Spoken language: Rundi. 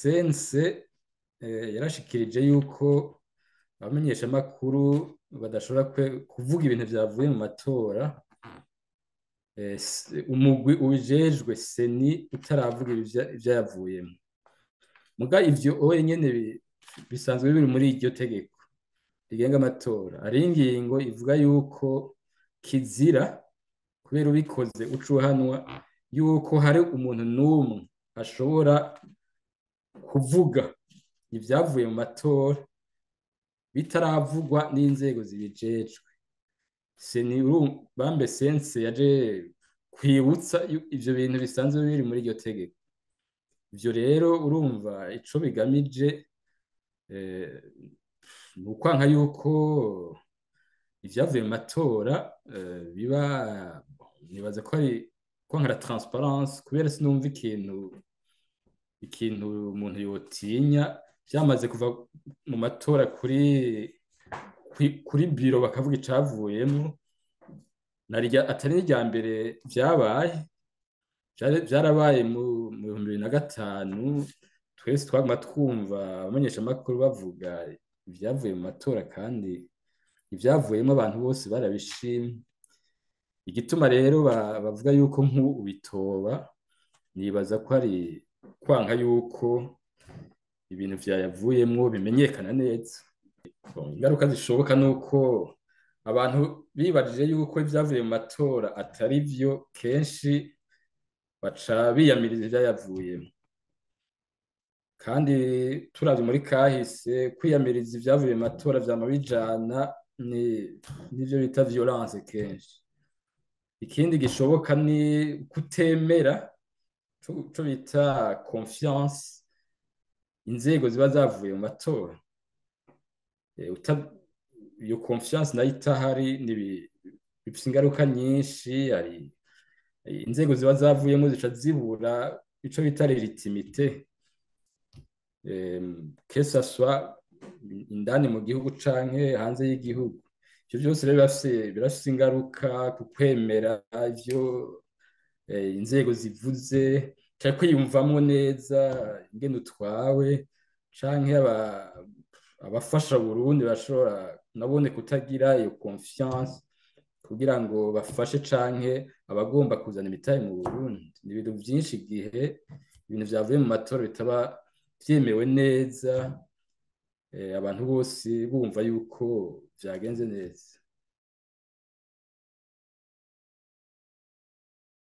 sense yarashikirije yuko abamenyeshamakuru badashobora kuvuga ibintu vyavuye mu matora, umugwi ubijejwe seni utaravuga ivyayavuyemo. Muga ivyo nyene bisanzwe biri muri iryo tegeko rigenga amatora. Hari ingingo ivuga yuko kizira, kubera ubikoze ucuhanwa, yuko hari umuntu n'umwe ashobora kuvuga ivyavuye mu matora bitaravugwa n'inzego zibijejwe. Seni bambe sense yaje kwibutsa ivyo bintu bisanzwe biri muri iryo tegeko. Ivyo rero urumva ico bigamije ni ukwanka yuko ivyavuye mu matora biba, nibaza ko ari kwanka la transparence, kubera sinumva ikintu umuntu yotinya vyamaze kuva mu matora kuri biro bakavuga icavuyemo, atari n'irya mbere vyabaye. Vyarabaye mu 2005, twese twaguma twumva abamenyeshamakuru bavuga ivyavuye mu matora, kandi ivyavuyemo abantu bose barabishimye. Igituma rero bavuga yuko nk'ubu bitoba, nibaza ko ari kwanka yuko ibintu vyayavuyemwo bimenyekana neza. Ingaruka zishoboka nuko abantu bibajije yuko ivyavuye mu matora atari vyo, kenshi baca biyamiriza ivyayavuyemo. Kandi turavye muri kahise, kwiyamiriza ivyavuye mu matora vyama bijana n'ivyo bita violence kenshi. Ikindi gishoboka ni kutemera, co bita confiance, inzego ziba zavuye mu matora. Iyo confiance nayo itahari, bifise ingaruka nyinshi. Hari inzego ziba zavuyemo zica zibura ico bita legitimite, que ça soit indani mu gihugu canke hanze y'igihugu. Ivyo vyose rero birafise ingaruka ku kwemera ivyo inzego zivuze, canke kwiyumvamwo neza ingene utwawe, canke abafasha Burundi bashobora nabone kutagira iyo confiance kugira ngo bafashe, canke abagomba kuzana imitahe mu Burundi. Ni ibintu vyinshi igihe ibintu vyavuye mu matora bitaba vyemewe neza, abantu bose bumva yuko vyagenze neza.